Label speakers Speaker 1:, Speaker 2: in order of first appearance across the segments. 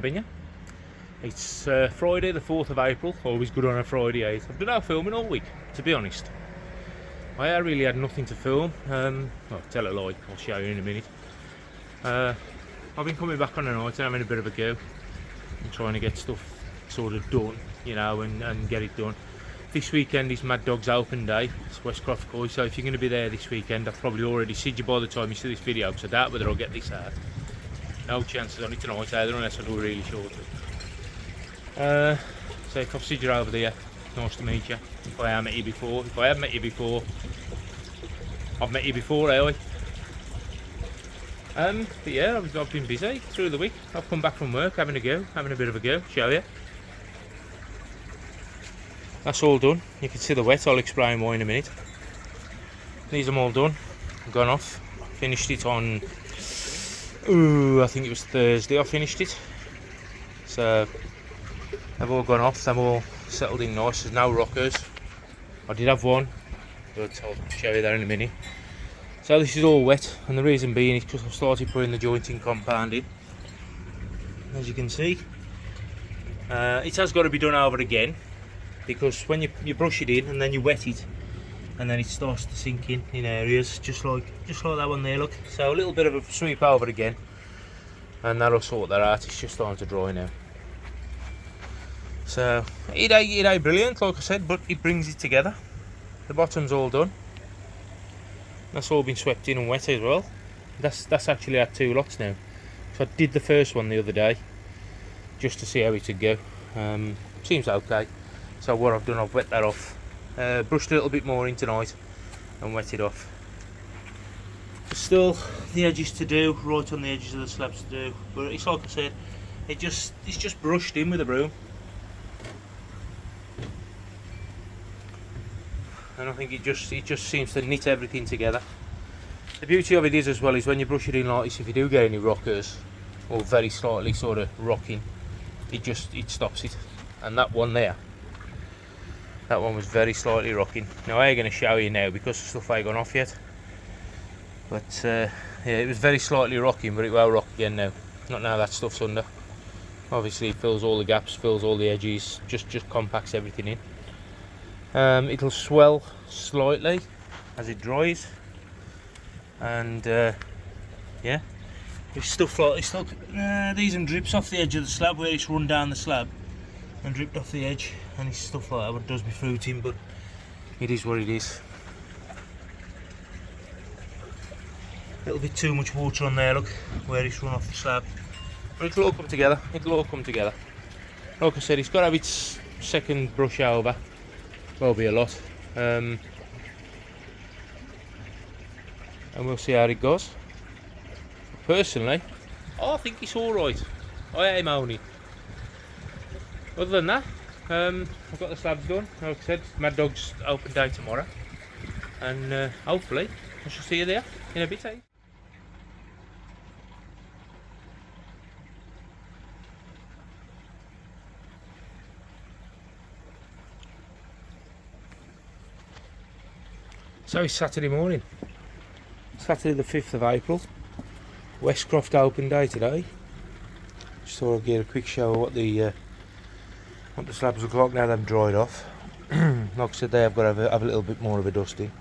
Speaker 1: having you. It's Friday the 4th of April, always good on a Friday, eh? I've done our filming all week, to be honest. I really had nothing to film. I'll tell a lie, I'll show you in a minute. I've been coming back on the night and having a bit of a go and trying to get stuff sort of done, you know, and get it done. This weekend is Mad Dog's open day. It's Westcroft Koi, so if you're going to be there this weekend, I've probably already seen you by the time you see this video, because I doubt whether I'll get this out. No chances on it tonight either, unless I do really shortly. So if I've seen you over there, nice to meet you. If I have met you before, I've met you before, eh? But yeah, I've been busy through the week. I've come back from work, having a bit of a go, show you. That's all done. You can see the wet, I'll explain why in a minute. These are all done, gone off. Finished it on, I think it was Thursday I finished it. So, they've all gone off, they've all settled in nice, there's no rockers. I did have one, but I'll show you that in a minute. So this is all wet, and the reason being is because I've started putting the jointing compound in. As you can see, it has got to be done over again, because when you brush it in and then you wet it, and then it starts to sink in areas, just like that one there, look. So a little bit of a sweep over again, and that'll sort that out. It's just starting to dry now. So it ain't brilliant, like I said, but it brings it together. The bottom's all done. That's all been swept in and wet as well. That's actually had 2 lots now. So I did the first one the other day, just to see how it would go. Seems okay. So what I've done, I've wet that off, brushed a little bit more in tonight, and wet it off. There's still the edges to do, right on the edges of the slabs to do, but it's like I said, it's just brushed in with a broom. And I think it just seems to knit everything together. The beauty of it is as well is when you brush it in like this, if you do get any rockers or very slightly sort of rocking, it stops it. And that one there, that one was very slightly rocking. Now I ain't going to show you now because the stuff ain't gone off yet. But yeah, it was very slightly rocking, but it will rock again now. Not now that stuff's under. Obviously it fills all the gaps, fills all the edges, just compacts everything in. It'll swell slightly as it dries, and yeah, there's stuff like this. Look, these and drips off the edge of the slab where it's run down the slab and dripped off the edge, and it's stuff like that what does me fruiting, but it is what it is. A little bit too much water on there, look, where it's run off the slab, but it'll all come together. Like I said, it's got to have its second brush over. Will be a lot, and we'll see how it goes. Personally, I think it's alright. I am only. Other than that, I've got the slabs done. Like I said, Mad Dog's open day tomorrow, and hopefully I shall see you there in a bit. Eh? So it's Saturday morning, Saturday the 5th of April, Westcroft open day today. Just thought I'd give a quick show of what the slabs look like now they've dried off. Like I said, they have got to have a little bit more of a dusting.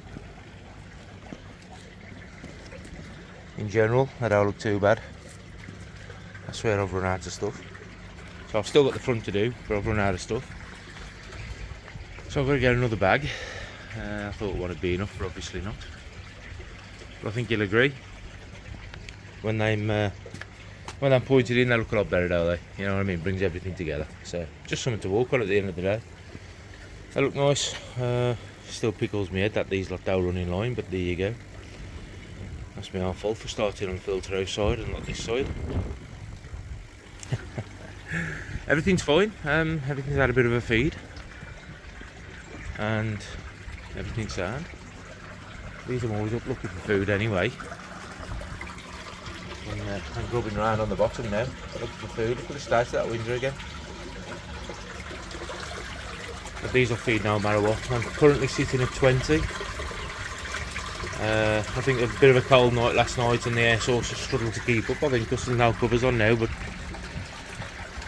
Speaker 1: In general, they don't look too bad. I swear I've run out of stuff. So I've still got the front to do, but I've run out of stuff. So I've got to get another bag. I thought it would be enough, but obviously not. But I think you'll agree. When I'm pointed in, they look a lot better, don't they? You know what I mean? Brings everything together. So just something to walk on at the end of the day. They look nice. Still pickles me head that these lot don't run in line, but there you go. That's my own fault for starting on filter house side and not this side. Everything's fine. Everything's had a bit of a feed, and everything's sound. These are always up looking for food anyway. And I'm grubbing around on the bottom now, looking for food. Look at the state of that window again. But these will feed no matter what. I'm currently sitting at 20. I think a bit of a cold night last night and the air source has struggled to keep up. I think because there's no covers on now, but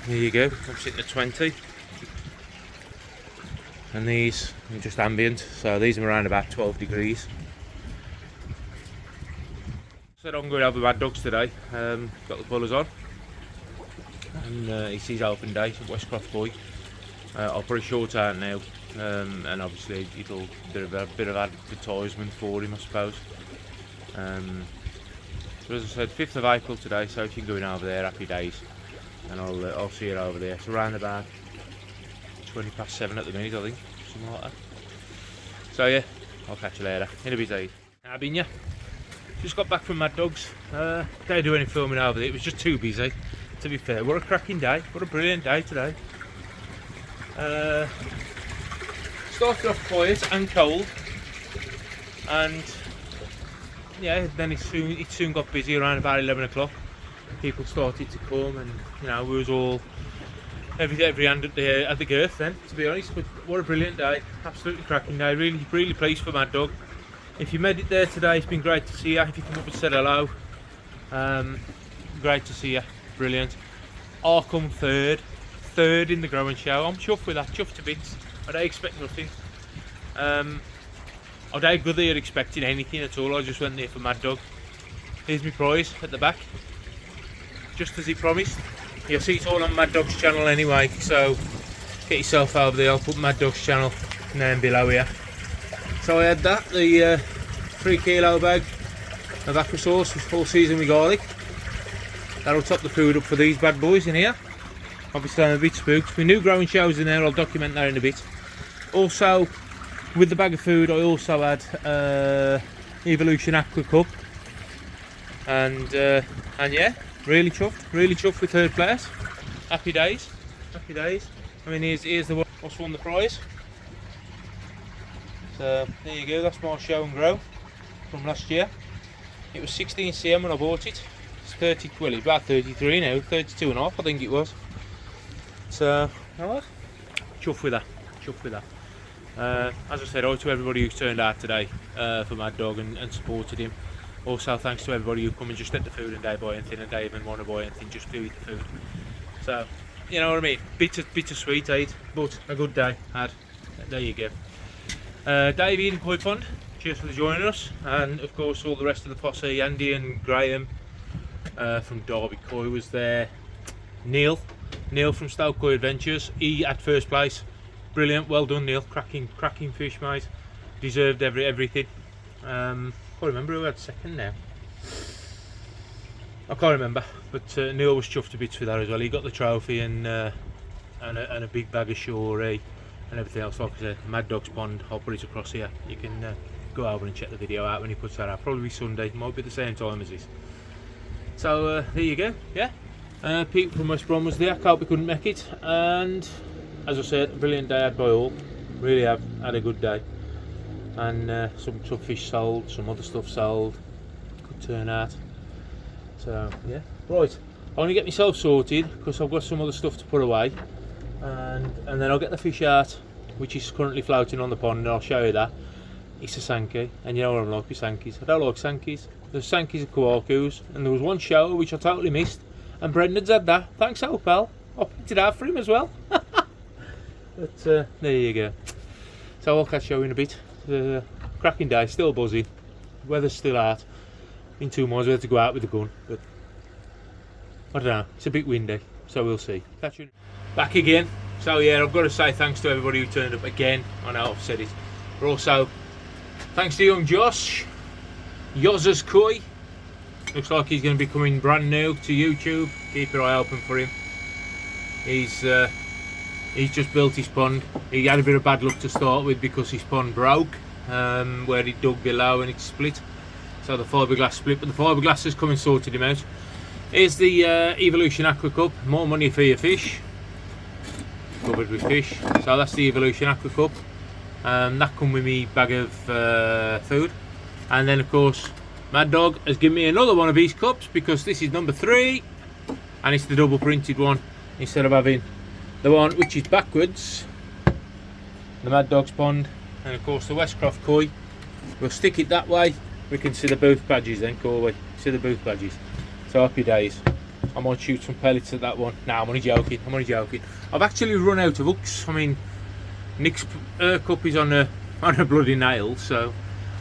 Speaker 1: there you go, I'm sitting at 20. And these are just ambient, so these are around about 12 degrees. Said I'm going to have the Mad Dogs today. Got the colours on. And it's his open day at Westcroft Boy. I'll put a short out now, and obviously it'll be a bit of advertisement for him, I suppose. So as I said, 5th of April today, so if you're going over there, happy days. And I'll see you over there. It's around about 20 past 7 at the minute, I think, something like that. So yeah, I'll catch you later. In a bit, I've been ya. Just got back from Mad Dogs. Didn't do any filming over there. It was just too busy. To be fair, what a cracking day! What a brilliant day today. Started off quiet and cold, and yeah, then it soon got busy around about 11 o'clock. People started to come, and you know, we was all every hand at the girth then, to be honest. But what a brilliant day, absolutely cracking day. Really pleased for Mad Dog. If you made it there today, it's been great to see you. If you come up and said hello, great to see you, brilliant. I'll come third in the growing show. I'm chuffed with that, chuffed to bits. I don't expect nothing. I don't go there expecting anything at all. I just went there for Mad Dog. Here's my prize at the back, just as he promised. You'll see it all on Mad Dog's channel anyway, so get yourself over there. I'll put Mad Dog's channel name below here. So I had that, the 3 kilo bag of aqua sauce with full season with garlic. That'll top the food up for these bad boys in here. Obviously I'm a bit spooked. My new growing shows in there, I'll document that in a bit. Also, with the bag of food, I also had Evolution Aqua Cup. And yeah, really chuffed with third place. Happy days, happy days. I mean, here's the one what's won the prize. So there you go, that's my show and grow from last year. It was 16 cm when I bought it. It's 30, well it's about 33 now, 32 and a half I think it was. So, alright, chuffed with that, chuffed with that. As I said, hi to everybody who's turned out today for Mad Dog and supported him. Also thanks to everybody who come and just let the food and they buy anything and they even want to buy anything just to eat the food. So, you know what I mean, bittersweet, but a good day had. There you go. Dave in Koi Pond, cheers for joining us, and of course all the rest of the posse. Andy and Graham from Derby Koi was there. Neil from Stoke Koi Adventures, he at first place. Brilliant, well done Neil, cracking fish mate, deserved everything. Can't remember who had second now, I can't remember, but Neil was chuffed to bits with that as well. He got the trophy and a big bag of shorey and everything else. Like I said, Mad Dog's Pond, I'll put it across here. You can go over and check the video out when he puts that out. Probably Sunday, might be the same time as this. So there you go, yeah. Pete from West Brom was there, Cope couldn't make it, and as I said, a brilliant day had by all. Really have had a good day. And some fish sold, some other stuff sold. Good turnout. So yeah, right. I'm going to get myself sorted because I've got some other stuff to put away. And then I'll get the fish out, which is currently floating on the pond, and I'll show you that. It's a Sankey, and you know what I'm like with Sankeys. I don't like Sankeys. There's Sankeys and Kawakus, and there was one show which I totally missed, and Brendan's had that. Thanks, Opal. I picked it out for him as well. But there you go. So I'll catch you in a bit. Cracking day, still buzzing. Weather's still out. In 2 months we have to go out with the gun, but I don't know. It's a bit windy, so we'll see. Catch you back again. So yeah, I've got to say thanks to everybody who turned up again. I know I've said it, but also thanks to young Josh, Yozzers Koi. Looks like he's going to be coming brand new to YouTube. Keep your eye open for him. He's just built his pond. He had a bit of bad luck to start with because his pond broke where he dug below and it split. So the fiberglass split, but the fiberglass has come and sorted him out. Here's the Evolution Aqua Cup. More money for your fish. Covered with fish. So that's the Evolution Aqua Cup. That come with me bag of food. And then of course Mad Dog has given me another one of these cups because this is number 3 and it's the double printed one instead of having the one which is backwards, the Mad Dog's Pond, and of course the Westcroft Koi. We'll stick it that way. We can see the booth badges then, can't we? See the booth badges. So happy days. I might shoot some pellets at that one. Nah, I'm only joking. I've actually run out of hooks. I mean, Nick's cup is on a bloody nail, so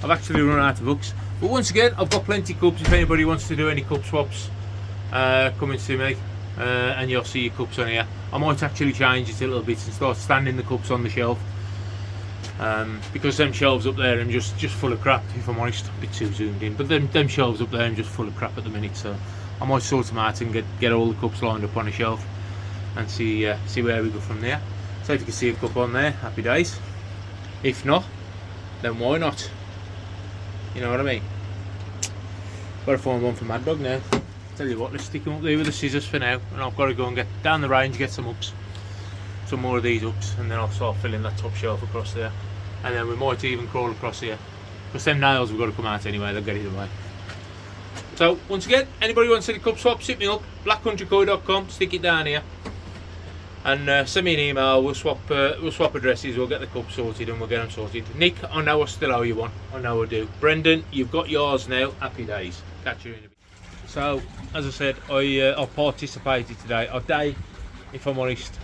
Speaker 1: I've actually run out of hooks. But once again, I've got plenty of cups. If anybody wants to do any cup swaps, come and see me, and you'll see your cups on here. I might actually change it a little bit and start standing the cups on the shelf, because them shelves up there are just full of crap. If I'm honest, a bit too zoomed in, but them shelves up there are just full of crap at the minute. So I might sort them out and get all the cups lined up on a shelf and see where we go from there. So if you can see a cup on there, happy days. If not, then why not? You know what I mean? Gotta find one for Mad Dog now. Tell you what, let's stick him up there with the scissors for now, and I've got to go and get down the range, get some hooks, some more of these hooks, and then I'll start filling that top shelf across there, and then we might even crawl across here, because them nails have got to come out anyway. They'll get it away. So once again, anybody wants any cup swaps, hit me up, blackcountrycoy.com, stick it down here, and send me an email. We'll swap addresses, we'll get the cup sorted, and we'll get them sorted. Nick, I know I still owe you one. I know I do. Brendan, you've got yours now. Happy days. Catch you in a bit. So, as I said, I participated today. If I'm honest,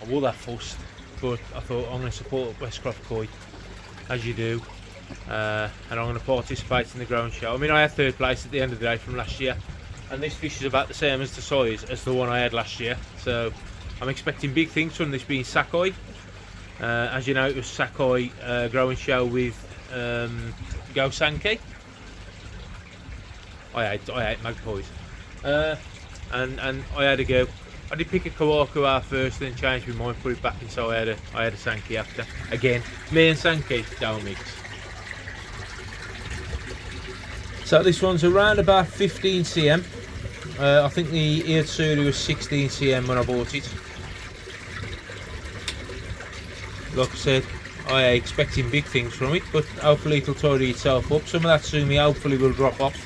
Speaker 1: I would have fussed, but I thought I'm going to support Westcroft Koi, as you do. And I'm going to participate in the ground show. I mean, I had third place at the end of the day from last year, and this fish is about the same as the size as the one I had last year, so I'm expecting big things from this being Sakoi. As you know, it was Sakoi growing show with Go Sankey. I hate magpies, and I had a go. I did pick a Kawaku out first, then changed my mind, put it back in, so I had a Sankey after. Again, me and Sankey don't mix. So this one's around about 15 cm. I think the Iatsuri was 16 cm when I bought it. Like I said, I am expecting big things from it, but hopefully it'll tidy itself up. Some of that sumi hopefully will drop off.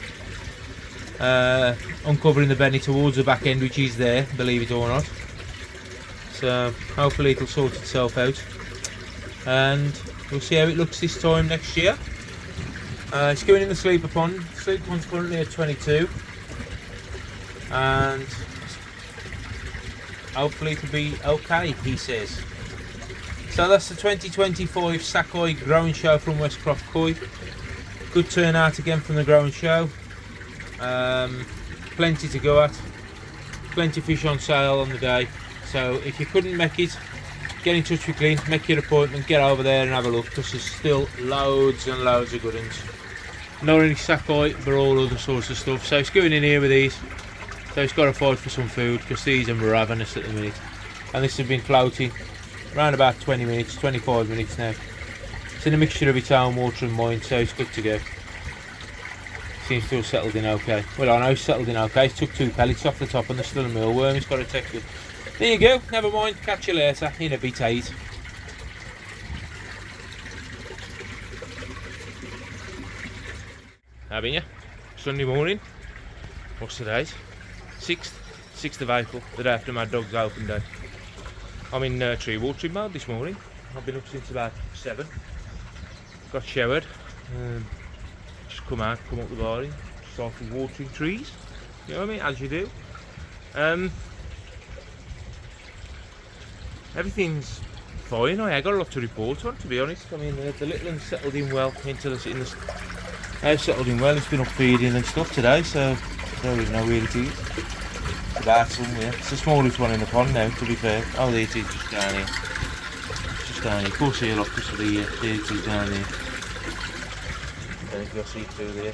Speaker 1: Uncovering the belly towards the back end, which is there, believe it or not. So hopefully it'll sort itself out, and we'll see how it looks this time next year. It's going in the sleeper pond. Sleeper pond's currently at 22, and hopefully it'll be okay, he says. So that's the 2025 Sakoi growing show from Westcroft Koi. Good turnout again from the growing show. Plenty to go at, plenty of fish on sale on the day, so if you couldn't make it, get in touch with Clint, make your appointment, get over there and have a look, because there's still loads and loads of good ones. Not only Sakoi, but all other sorts of stuff. So it's going in here with these, so it's got to fight for some food, because these are ravenous at the minute, and this has been floating around about 20 minutes, 25 minutes now. It's in a mixture of its own water and mine, so it's good to go. Seems to have settled in okay. Well, I know it's settled in okay. It's took 2 pellets off the top and there's still a mealworm. It's got to take good. There you go. Never mind. Catch you later in a bit, 8. Having you? Sunday morning. What's the date? 6th of April. The day after my dog's open day. I'm in tree watering mode this morning. I've been up since about 7. Got showered. Come up the garden, started watering trees, you know what I mean, as you do. Everything's fine. I got a lot to report on, to be honest. I mean, the little one's settled in well into the they've settled in well. It's been up feeding and stuff today, so I don't really know where it is. It's about somewhere. It's the smallest one in the pond now, to be fair. Oh, there it is, just down here. Just down here. Of course, here, look, just there it is down there. You'll see through there.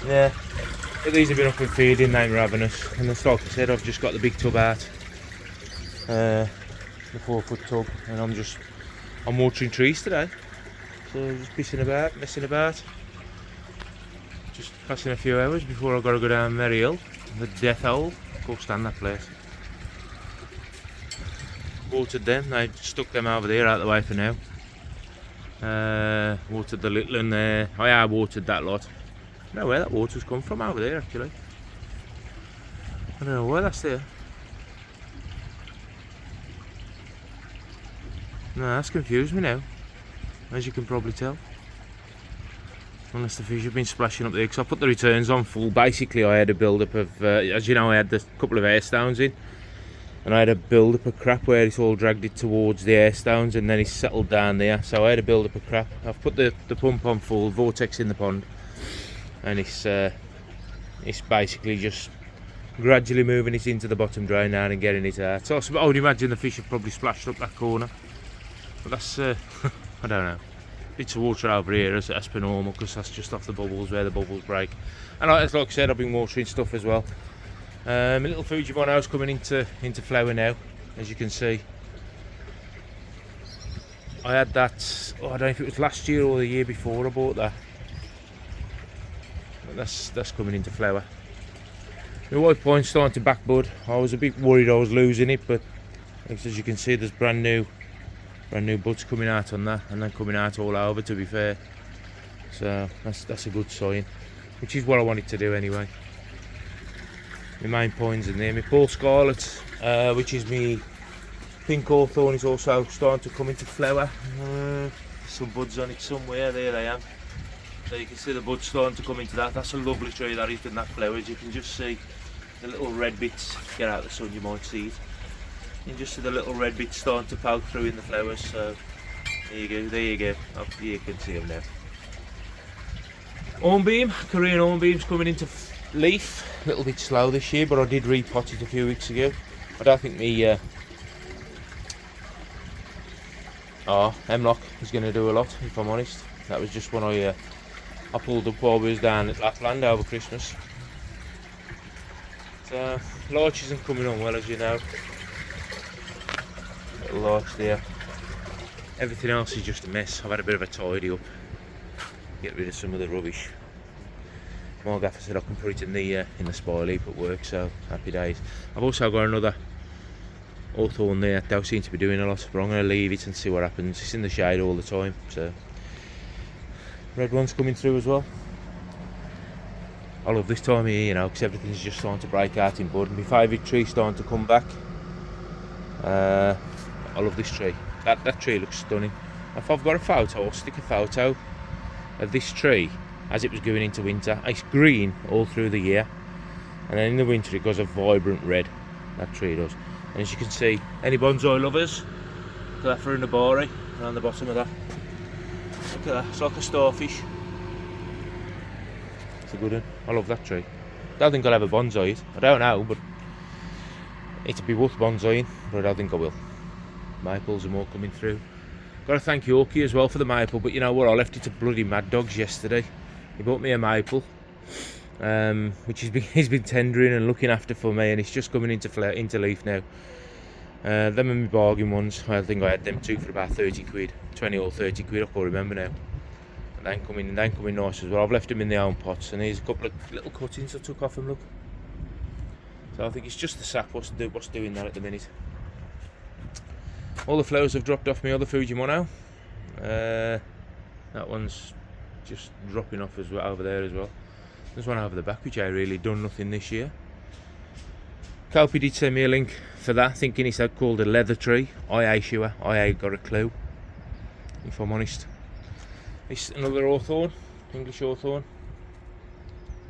Speaker 1: Yeah, but these have been up and feeding, they're ravenous, and like I said, I've just got the big tub out, the 4-foot tub, and I'm watering trees today, so just pissing about, messing about, just passing a few hours before I've got to go down Merry Hill, the Death Hole. Can't stand that place. Watered them, I stuck them over there out of the way for now. Watered the little one there. I watered that lot. I don't know where that water's come from over there actually. I don't know why that's there. No, that's confused me now, as you can probably tell. unless the fish have been splashing up there, because I put the returns on full. Basically I had a build-up of, as you know, I had the couple of air stones in, and I had a build-up of crap where it's all dragged it towards the air stones, and then it's settled down there, so I had a build-up of crap. I've put the pump on full, vortex in the pond, and it's basically just gradually moving it into the bottom drain now and getting it out. So I would imagine the fish have probably splashed up that corner, but that's I don't know. Bits of water over here as per normal, because that's just off the bubbles where the bubbles break. And like I said, I've been watering stuff as well. My little Fujimon house coming into flower now, as you can see. I had that, I don't know if it was last year or the year before I bought that. But that's coming into flower. My white point's starting to back bud. I was a bit worried I was losing it, but as you can see, there's brand new buds coming out on that, and then coming out all over, to be fair. So that's a good sign, which is what I wanted to do anyway. My main point's in there. My Paul Scarlet, which is my pink hawthorn, is also starting to come into flower. Some buds on it somewhere. There they are. So you can see the buds starting to come into that. That's a lovely tree that is, in that flowers. You can just see the little red bits. Get out of the sun, you might see it. You can just see the little red bits starting to poke through in the flowers. So there you go. Oh, you can see them now. Hornbeam, Korean hornbeam's coming into leaf. A little bit slow this year, but I did repot it a few weeks ago. I don't think me hemlock is going to do a lot, if I'm honest. That was just when I pulled up while we was down at Lapland over Christmas. So larch isn't coming on well, as you know. Little larch there. Everything else is just a mess. I've had a bit of a tidy up, get rid of some of the rubbish. My gaffer said I can put it in the spoil heap at work, so happy days. I've also got another hawthorn there that don't seem to be doing a lot, but I'm going to leave it and see what happens. It's in the shade all the time, so. Red one's coming through as well. I love this time of year, you know, because everything's just starting to break out in bud. And my favourite tree's starting to come back. I love this tree. That tree looks stunning. If I've got a photo, I'll stick a photo of this tree as it was going into winter. It's green all through the year, and then in the winter it goes a vibrant red. That tree does. And as you can see, any bonsai lovers, Cleffer Nabari around the bottom of that. Look at that, it's like a starfish. It's a good one. I love that tree. Don't think I'll ever bonsai it. I don't know, but it'd be worth bonsaiing, but I don't think I will. Maples and more coming through. Got to thank Yorkie as well for the maple, but you know what, I left it to bloody Mad Dogs yesterday. He bought me a maple, which he's been tendering and looking after for me, and it's just coming into leaf now. Them are my bargain ones. I think I had them two for about 30 quid, 20 or 30 quid, I can't remember now. And they ain't coming nice as well. I've left them in their own pots, and here's a couple of little cuttings I took off them, look. So I think it's just the sap what's doing that at the minute. All the flowers have dropped off my other Fujimon now. That one's just dropping off as well over there as well. There's one over the back which I really done nothing this year. Kopi did send me a link for that, thinking it's called a leather tree. I ain't sure. I ain't got a clue, if I'm honest. It's another hawthorn, English hawthorn,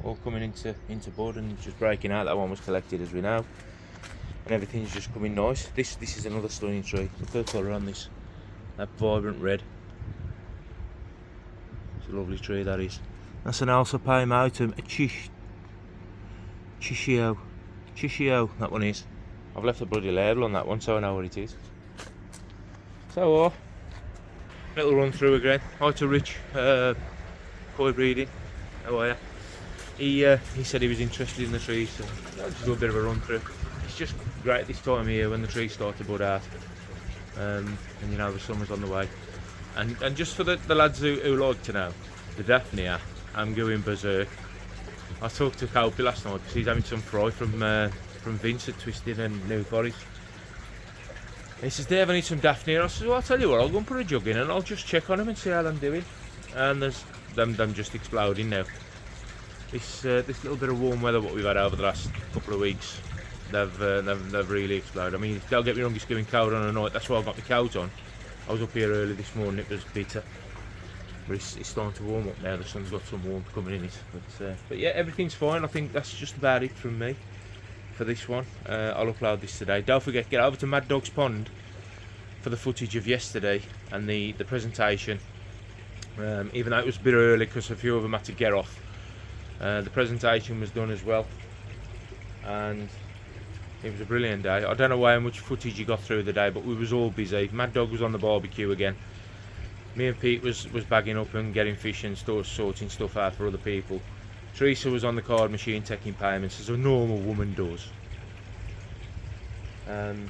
Speaker 1: all coming into bud and just breaking out. That one was collected, as we know, and everything's just coming nice. This is another stunning tree. Look at the colour on this, that vibrant red. It's a lovely tree, that is. That's an Alsopame autumn, a Chichio, that one is. I've left a bloody label on that one, so I know what it is. So, little run through again. Hi to Rich, koi breeding. How are you? He said he was interested in the trees, so I'll just do a bit of a run through. It's just great this time of year when the trees start to bud out, and you know the summer's on the way. And just for the lads who like to know, the Daphnia, I'm going berserk. I talked to Kopi last night because he's having some fry from Vince at Twisted and New Forest. And he says, Dave, I need some Daphnia. I said, well, I'll tell you what, I'll go and put a jug in and I'll just check on them and see how they're doing. And there's them just exploding now. This little bit of warm weather what we've had over the last couple of weeks, they've really exploded. I mean, don't get me wrong, it's going cold on a night. That's why I got my coat on. I was up here early this morning, it was bitter. but it's starting to warm up now. The sun's got some warmth coming in it. But yeah, everything's fine. I think that's just about it from me for this one. I'll upload this today. Don't forget, get over to Mad Dog's Pond for the footage of yesterday and the presentation. Even though it was a bit early because a few of them had to get off, the presentation was done as well, and it was a brilliant day. I don't know how much footage you got through the day, but we was all busy. Mad Dog was on the barbecue again. Me and Pete was bagging up and getting fish and sorting stuff out for other people. Teresa was on the card machine taking payments as a normal woman does. And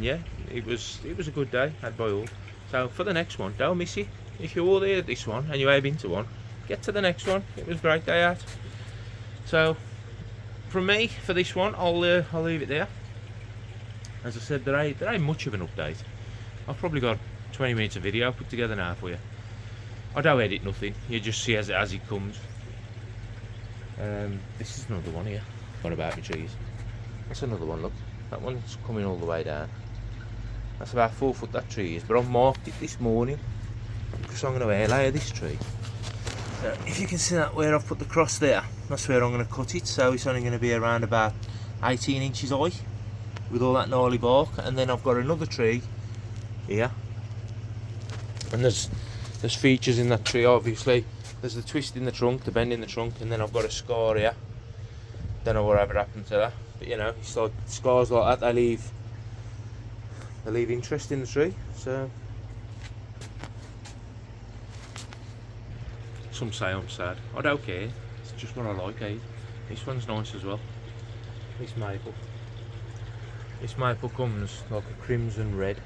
Speaker 1: yeah, it was a good day had by all. So for the next one, don't miss it. If you're all there at this one and you have been to one, get to the next one. It was a great day out. So from me for this one, I'll leave it there. As I said, there ain't much of an update. I've probably got 20 minutes of video put together now for you. I don't edit nothing. You just see as it comes. This is another one here. What about my trees? That's another one. Look, that one's coming all the way down. That's about 4 foot, that tree is. But I've marked it this morning because I'm going to air layer this tree. So if you can see that where I've put the cross there, that's where I'm going to cut it. So it's only going to be around about 18 inches high with all that gnarly bark. And then I've got another tree here, and there's features in that tree. Obviously there's the twist in the trunk, the bend in the trunk, and then I've got a scar here. Don't know whatever happened to that, but you know, it's like scars like that, they leave interest in the tree. So some say I'm sad. I don't care. It's just what I like, eh? This one's nice as well. This maple. This maple comes like a crimson red,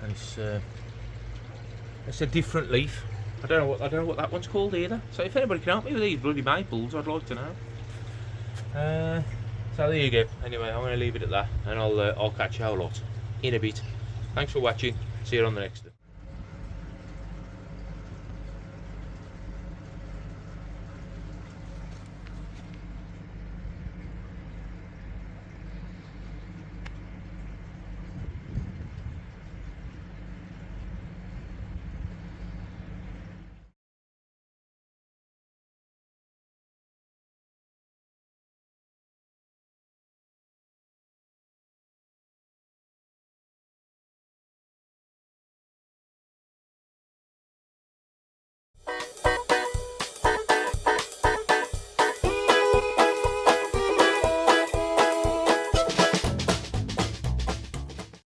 Speaker 1: and it's a different leaf. I don't know what that one's called either. So if anybody can help me with these bloody maples, I'd like to know. So there you go. Anyway, I'm going to leave it at that, and I'll catch you a lot in a bit. Thanks for watching. See you on the next one.